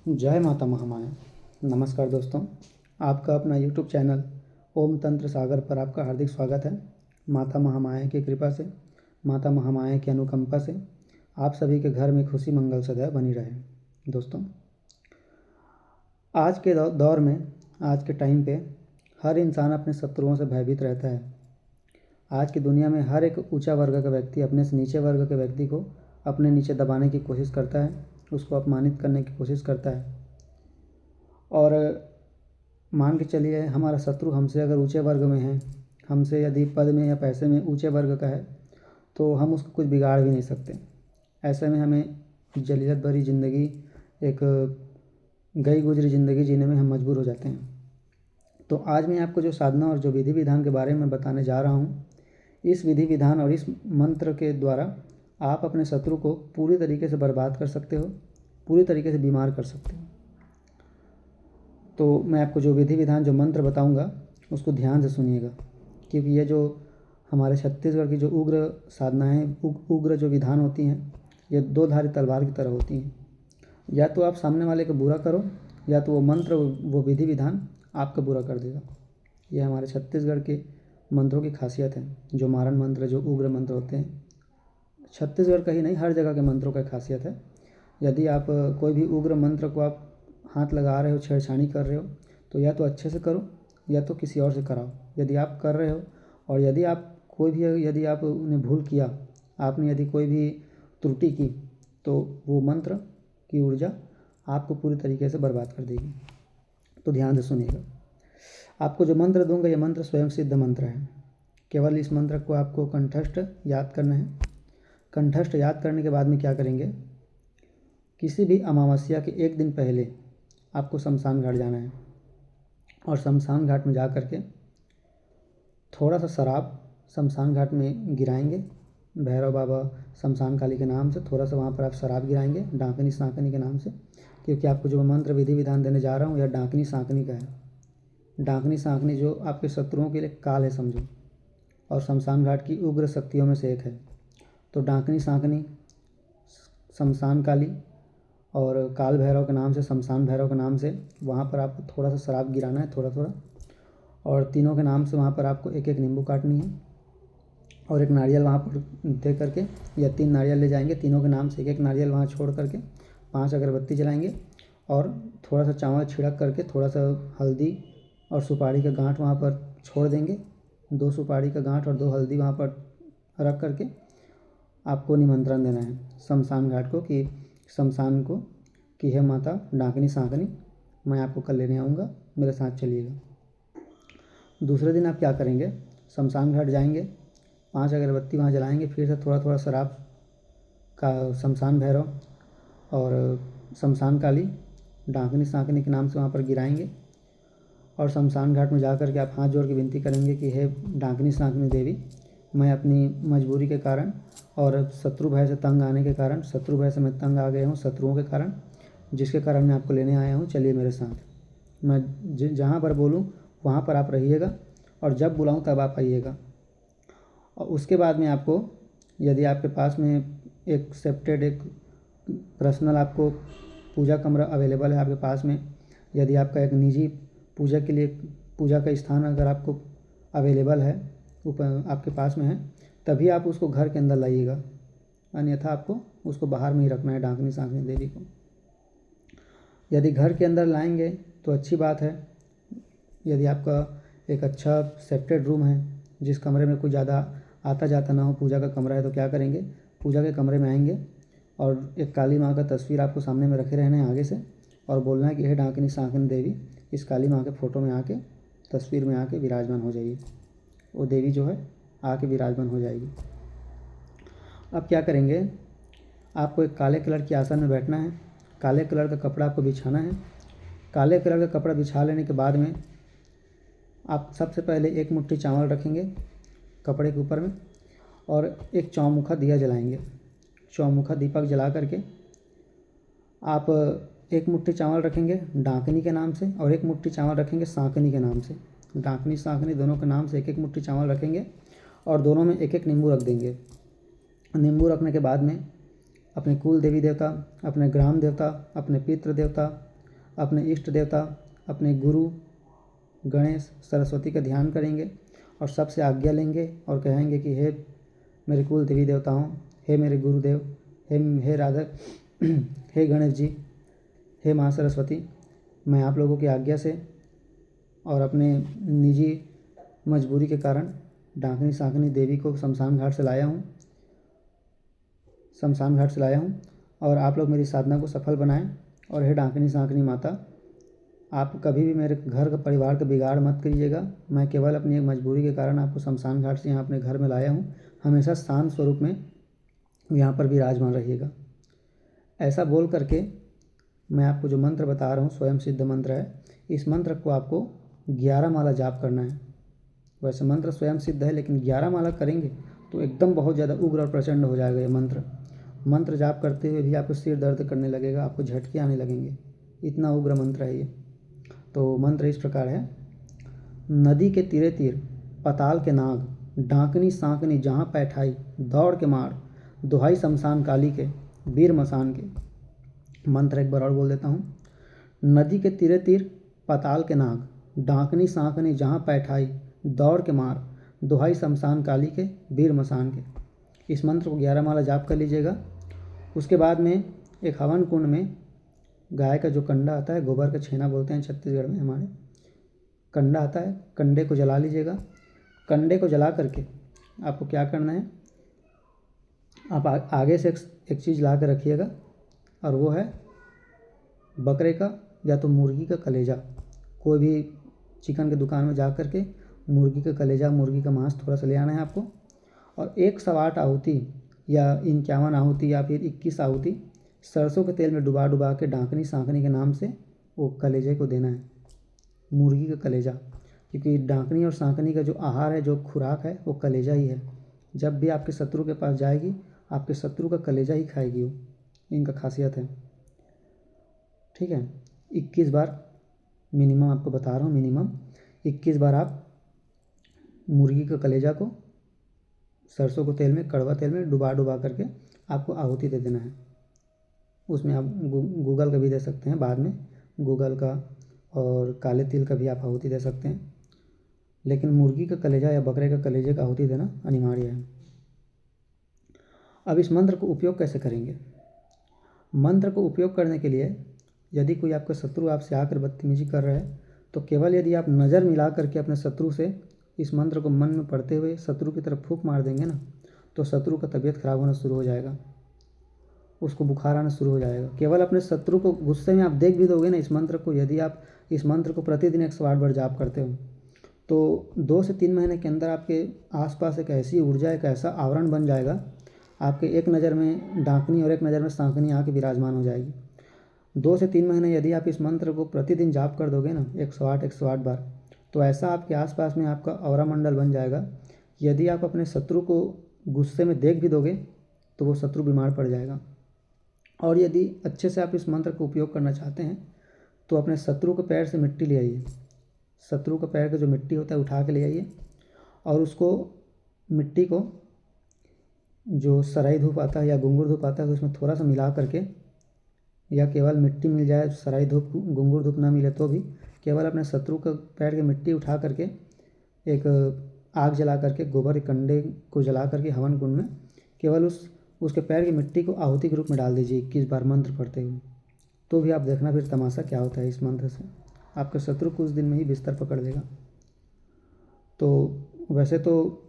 जय माता महामाया। नमस्कार दोस्तों, आपका अपना यूट्यूब चैनल ओम तंत्र सागर पर आपका हार्दिक स्वागत है। माता महामाया की कृपा से, माता महामाया की अनुकंपा से आप सभी के घर में खुशी मंगल सदैव बनी रहे। दोस्तों, आज के दौर में, आज के टाइम पे हर इंसान अपने शत्रुओं से भयभीत रहता है। आज की दुनिया में हर एक ऊंचा वर्ग का व्यक्ति अपने से नीचे वर्ग के व्यक्ति को अपने नीचे दबाने की कोशिश करता है, उसको अपमानित करने की कोशिश करता है। और मान के चलिए, हमारा शत्रु हमसे अगर ऊंचे वर्ग में है, हमसे यदि पद में या पैसे में ऊंचे वर्ग का है, तो हम उसको कुछ बिगाड़ भी नहीं सकते। ऐसे में हमें जलीलत भरी ज़िंदगी, एक गई गुजरी ज़िंदगी जीने में हम मजबूर हो जाते हैं। तो आज मैं आपको जो साधना और जो विधि विधान के बारे में बताने जा रहा हूँ, इस विधि विधान और इस मंत्र के द्वारा आप अपने शत्रु को पूरी तरीके से बर्बाद कर सकते हो, पूरी तरीके से बीमार कर सकते हो। तो मैं आपको जो विधि विधान, जो मंत्र बताऊंगा, उसको ध्यान से सुनिएगा, क्योंकि ये जो हमारे छत्तीसगढ़ की जो उग्र साधनाएँ, उग्र जो विधान होती हैं, ये दो धारी तलवार की तरह होती हैं। या तो आप सामने वाले का बुरा करो, या तो वो मंत्र, वो विधि विधान आपका बुरा कर देगा। ये हमारे छत्तीसगढ़ के मंत्रों की खासियत है। जो मारण मंत्र, जो उग्र मंत्र होते हैं, छत्तीसगढ़ का ही नहीं, हर जगह के मंत्रों का खासियत है। यदि आप कोई भी उग्र मंत्र को आप हाथ लगा रहे हो, छेड़छानी कर रहे हो, तो या तो अच्छे से करो, या तो किसी और से कराओ। यदि आप कर रहे हो और यदि आप यदि आप उन्हें भूल किया, आपने यदि कोई भी त्रुटि की, तो वो मंत्र की ऊर्जा आपको पूरी तरीके से बर्बाद कर देगी। तो ध्यान से सुनिएगा। आपको जो मंत्र दूंगा, ये मंत्र स्वयं सिद्ध मंत्र है। केवल इस मंत्र को आपको कंठस्थ याद करना है। कंठस्थ याद करने के बाद में क्या करेंगे, किसी भी अमावस्या के एक दिन पहले आपको शमशान घाट जाना है, और शमशान घाट में जा कर के थोड़ा सा शराब शमशान घाट में गिराएंगे। भैरव बाबा शमशान काली के नाम से थोड़ा सा वहाँ पर आप शराब गिराएंगे, डाकनी सांकनी के नाम से, क्योंकि आपको जो मंत्र विधि विधान देने जा रहा हूँ, यह डाकनी सांकनी का है। डाकनी सांकनी जो आपके शत्रुओं के लिए काल है समझो, और शमशान घाट की उग्र शक्तियों में से एक है। तो डाकनी सांकनी, शमशान काली और काल भैरव के नाम से, शमशान भैरव के नाम से वहाँ पर आपको थोड़ा सा शराब गिराना है, थोड़ा थोड़ा। और तीनों के नाम से वहाँ पर आपको एक एक नींबू काटनी है, और एक नारियल वहाँ पर दे करके, या 3 नारियल ले जाएंगे, तीनों के नाम से एक एक नारियल वहाँ छोड़ करके 5 अगरबत्ती जलाएंगे, और थोड़ा सा चावल छिड़क करके थोड़ा सा हल्दी और सुपारी का गांठ वहाँ पर छोड़ देंगे। 2 सुपारी का गांठ और 2 हल्दी वहाँ पर रख करके आपको निमंत्रण देना है शमशान घाट को, कि शमशान को, कि हे माता डाकनी सांकनी, मैं आपको कल लेने आऊँगा, मेरे साथ चलिएगा। दूसरे दिन आप क्या करेंगे, शमशान घाट जाएंगे, 5 अगरबत्ती वहाँ जलाएंगे, फिर से थोड़ा थोड़ा शराब का शमशान भैरव और शमशान काली, डाकनी सांकनी के नाम से वहाँ पर गिराएंगे। और शमशान घाट में जा कर के आप हाथ जोड़ के विनती करेंगे कि हे डाकनी सांकनी देवी, मैं अपनी मजबूरी के कारण और शत्रु भय से तंग आने के कारण, शत्रु भय से मैं तंग आ गया हूँ, शत्रुओं के कारण, जिसके कारण मैं आपको लेने आया हूँ, चलिए मेरे साथ। मैं जहाँ पर बोलूँ वहाँ पर आप रहिएगा, और जब बुलाऊँ तब आप आइएगा। और उसके बाद में आपको, यदि आपके पास में एक सेप्टेड, एक पर्सनल आपको पूजा कमरा अवेलेबल है आपके पास में, यदि आपका एक निजी पूजा के लिए पूजा का स्थान अगर आपको अवेलेबल है, ऊपर आपके पास में है, तभी आप उसको घर के अंदर लाइएगा, अन्यथा आपको उसको बाहर में ही रखना है, डाकनी सांकनी देवी को। यदि घर के अंदर लाएंगे तो अच्छी बात है। यदि आपका एक अच्छा सेप्टेड रूम है, जिस कमरे में कोई ज़्यादा आता जाता ना हो, पूजा का कमरा है, तो क्या करेंगे, पूजा के कमरे में आएंगे, और एक काली माँ का तस्वीर आपको सामने में रखे रहना है आगे से, और बोलना है कि हे डाकनी सांकनी देवी, इस काली माँ के फ़ोटो में आके, तस्वीर में आके विराजमान हो जाइए। वो देवी जो है आके विराजमान हो जाएगी। अब क्या करेंगे, आपको एक काले कलर की आसन में बैठना है, काले कलर का कपड़ा आपको बिछाना है। काले कलर का कपड़ा बिछा लेने के बाद में आप सबसे पहले एक मुट्ठी चावल रखेंगे कपड़े के ऊपर में, और एक चौमुखा दिया जलाएंगे। चौमुखा दीपक जला करके आप एक मुट्ठी चावल रखेंगे डाकनी के नाम से, और एक मुट्ठी चावल रखेंगे सांकनी के नाम से। डाकनी सांकनी दोनों के नाम से एक एक मुट्ठी चावल रखेंगे, और दोनों में एक एक नींबू रख देंगे। नींबू रखने के बाद में अपने कुल देवी देवता, अपने ग्राम देवता, अपने पितृ देवता, अपने इष्ट देवता, अपने गुरु गणेश सरस्वती का ध्यान करेंगे और सबसे आज्ञा लेंगे और कहेंगे कि हे मेरे कुल देवी देवताओं, हे मेरे गुरुदेव, हे राधा, हे गणेश जी, हे माँ सरस्वती, मैं आप लोगों की आज्ञा से और अपने निजी मजबूरी के कारण डाकनी सांकनी देवी को शमशान घाट से लाया हूँ और आप लोग मेरी साधना को सफल बनाएं। और हे डाकनी सांकनी माता, आप कभी भी मेरे घर का परिवार का बिगाड़ मत करिएगा। मैं केवल अपनी एक मजबूरी के कारण आपको शमशान घाट से यहाँ अपने घर में लाया हूँ। हमेशा शांत स्वरूप में यहाँ पर विराजमान रहिएगा। ऐसा बोल करके मैं आपको जो मंत्र बता रहा हूँ स्वयं सिद्ध मंत्र है। इस मंत्र को आपको 11 माला जाप करना है। वैसे मंत्र स्वयं सिद्ध है, लेकिन 11 माला करेंगे तो एकदम बहुत ज़्यादा उग्र और प्रचंड हो जाएगा ये मंत्र जाप करते हुए भी आपको सिर दर्द करने लगेगा, आपको झटके आने लगेंगे, इतना उग्र मंत्र है ये। तो मंत्र इस प्रकार है। नदी के तीरे तीर पताल के नाग, डाकनी सांकनी जहाँ पैठाई, दौड़ के मार, दुहाई शमशान काली के, वीर मसान के। मंत्र एक बार और बोल देता हूँ। नदी के तीरे तीर पताल के नाग, डाकनी सांकनी जहाँ पैठाई, दौड़ के मार, दुहाई शमशान काली के, वीर मसान के। इस मंत्र को 11 माला जाप कर लीजिएगा। उसके बाद में एक हवन कुंड में गाय का जो कंडा आता है, गोबर का छेना बोलते हैं छत्तीसगढ़ में हमारे, कंडा आता है, कंडे को जला लीजिएगा। कंडे को जला करके आपको क्या करना है, आप आगे से एक चीज़ ला कर रखिएगा और वो है बकरे का या तो मुर्गी का कलेजा। कोई भी चिकन की दुकान में जा कर के मुर्गी का कलेजा, मुर्गी का मांस थोड़ा सा ले आना है आपको। और 108 आहुति या 51 आहुति या फिर 21 आहुति सरसों के तेल में डुबा डुबा के डाकनी सांकनी के नाम से वो कलेजे को देना है, मुर्गी का कलेजा। क्योंकि डाकनी और सांकनी का जो आहार है, जो खुराक है, वो कलेजा ही है। जब भी आपके शत्रु के पास जाएगी, आपके शत्रु का कलेजा ही खाएगी वो, इनका खासियत है। ठीक है, 21 बार मिनिमम आपको बता रहा हूँ, मिनिमम 21 बार आप मुर्गी का कलेजा को सरसों के तेल में, कड़वा तेल में डुबा डुबा करके आपको आहुति दे देना है। उसमें आप गूगल का भी दे सकते हैं बाद में, गूगल का और काले तिल का भी आप आहुति दे सकते हैं, लेकिन मुर्गी का कलेजा या बकरे का कलेजे का आहुति देना अनिवार्य है। अब इस मंत्र को उपयोग कैसे करेंगे? मंत्र को उपयोग करने के लिए यदि कोई आपका शत्रु आपसे आकर बदतमीजी कर रहा है, तो केवल यदि आप नज़र मिला करके अपने शत्रु से इस मंत्र को मन में पढ़ते हुए शत्रु की तरफ फूंक मार देंगे ना, तो शत्रु का तबीयत खराब होना शुरू हो जाएगा, उसको बुखार आना शुरू हो जाएगा। केवल अपने शत्रु को गुस्से में आप देख भी दोगे ना इस मंत्र को, यदि आप इस मंत्र को प्रतिदिन 108 बार जाप करते हो, तो 2 से 3 महीने के अंदर आपके आसपास एक ऐसी ऊर्जा, एक ऐसा आवरण बन जाएगा, आपके एक नज़र में डाकनी और एक नज़र में सांकनी आके विराजमान हो जाएगी। 2 से 3 महीने यदि आप इस मंत्र को प्रतिदिन जाप कर दोगे ना 108 बार, तो ऐसा आपके आसपास में आपका औरा मंडल बन जाएगा। यदि आप अपने शत्रु को गुस्से में देख भी दोगे तो वो शत्रु बीमार पड़ जाएगा। और यदि अच्छे से आप इस मंत्र को उपयोग करना चाहते हैं तो अपने शत्रु के पैर से मिट्टी ले आइए, शत्रु का पैर का जो मिट्टी होता है उठा के ले आइए और उसको मिट्टी को जो सराई धूप आता है या घुंघरू धूप आता है उसमें थोड़ा सा मिला करके, या केवल मिट्टी मिल जाए, सराई धूप घुंघरू धूप ना मिले तो भी केवल अपने शत्रु का पैर की मिट्टी उठा करके एक आग जला करके, गोबर के कंडे को जला करके हवन कुंड में केवल उसके पैर की मिट्टी को आहुति के रूप में डाल दीजिए 21 बार मंत्र पढ़ते हुए। तो भी आप देखना फिर तमाशा क्या होता है इस मंत्र से, आपका शत्रु कुछ दिन में ही बिस्तर पकड़ लेगा। तो वैसे तो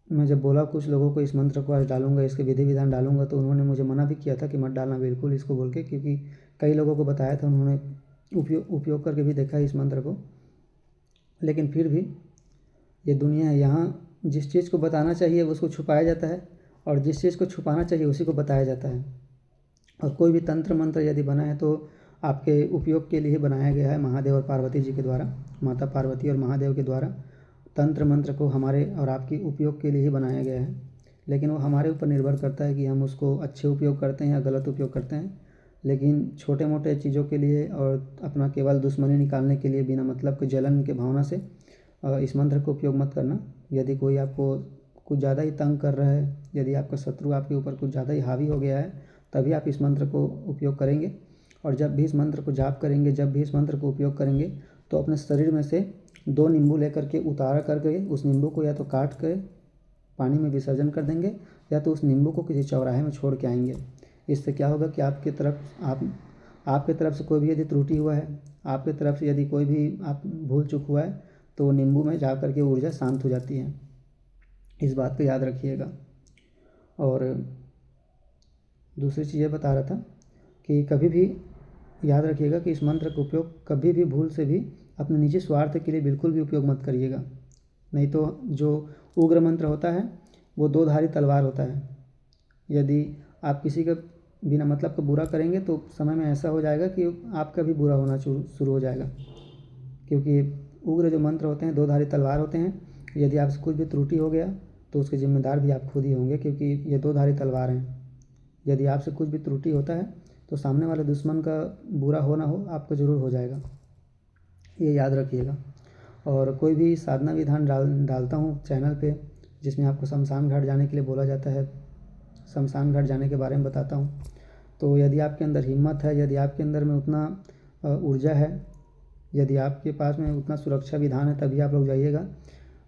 मैं जब बोला कुछ लोगों को इस मंत्र को आज डालूंगा, इसके विधि विधान डालूंगा, तो उन्होंने मुझे मना भी किया था कि मत डालना बिल्कुल इसको बोल के, क्योंकि कई लोगों को बताया था, उन्होंने उपयोग करके भी देखा इस मंत्र को। लेकिन फिर भी ये दुनिया है, यहाँ जिस चीज़ को बताना चाहिए उसको छुपाया जाता है और जिस चीज़ को छुपाना चाहिए उसी को बताया जाता है। और कोई भी तंत्र मंत्र यदि बना है तो आपके उपयोग के लिए बनाया गया है महादेव और पार्वती जी के द्वारा, माता पार्वती और महादेव के द्वारा तंत्र मंत्र को हमारे और आपके उपयोग के लिए ही बनाया गया है। लेकिन वो हमारे ऊपर निर्भर करता है कि हम उसको अच्छे उपयोग करते हैं या गलत उपयोग करते हैं। लेकिन छोटे मोटे चीज़ों के लिए और अपना केवल दुश्मनी निकालने के लिए बिना मतलब के जलन के भावना से इस मंत्र को उपयोग मत करना। यदि कोई आपको कुछ ज़्यादा ही तंग कर रहा है, यदि आपका शत्रु आपके ऊपर कुछ ज़्यादा ही हावी हो गया है, तभी आप इस मंत्र को उपयोग करेंगे। और जब भी इस मंत्र को जाप करेंगे, जब भी इस मंत्र को उपयोग करेंगे, तो अपने शरीर में से 2 नींबू लेकर के उतार करके उस नींबू को या तो काट के पानी में विसर्जन कर देंगे या तो उस नींबू को किसी चौराहे में छोड़ के आएंगे। इससे क्या होगा कि आपके तरफ से कोई भी यदि त्रुटि हुआ है, आपके तरफ से यदि कोई भी आप भूल चूक हुआ है, तो वो नींबू में जा कर के ऊर्जा शांत हो जाती है। इस बात को याद रखिएगा। और दूसरी चीज़ ये बता रहा था कि कभी भी याद रखिएगा कि इस मंत्र का उपयोग कभी भी भूल से भी अपने निजी स्वार्थ के लिए बिल्कुल भी उपयोग मत करिएगा। नहीं तो जो उग्र मंत्र होता है वो 2 धारी तलवार होता है। यदि आप किसी का बिना मतलब का बुरा करेंगे तो समय में ऐसा हो जाएगा कि आपका भी बुरा होना शुरू हो जाएगा, क्योंकि उग्र जो मंत्र होते हैं 2 धारी तलवार होते हैं। यदि आपसे कुछ भी त्रुटि हो गया तो उसके जिम्मेदार भी आप खुद ही होंगे, क्योंकि ये 2 धारी तलवार हैं। यदि आपसे कुछ भी त्रुटि होता है तो सामने वाले दुश्मन का बुरा हो ना हो, आपको ज़रूर हो जाएगा, ये याद रखिएगा। और कोई भी साधना विधान डालता हूँ चैनल पे, जिसमें आपको शमशान घाट जाने के लिए बोला जाता है, शमशान घाट जाने के बारे में बताता हूँ। तो यदि आपके अंदर हिम्मत है, यदि आपके अंदर में उतना ऊर्जा है, यदि आपके पास में उतना सुरक्षा विधान है, तभी आप लोग जाइएगा।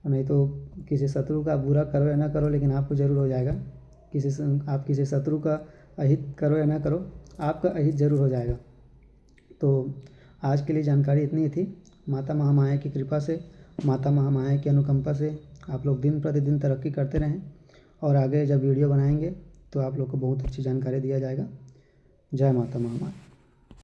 नहीं तो किसी शत्रु का बुरा करो या ना करो, लेकिन आपको ज़रूर हो जाएगा। आप किसी शत्रु का अहित करो या ना करो, आपका अहित ज़रूर हो जाएगा। तो आज के लिए जानकारी इतनी ही थी। माता महामाया की कृपा से, माता महामाया की अनुकंपा से आप लोग दिन प्रतिदिन तरक्की करते रहें, और आगे जब वीडियो बनाएंगे तो आप लोग को बहुत अच्छी जानकारी दिया जाएगा। जय माता महामाया।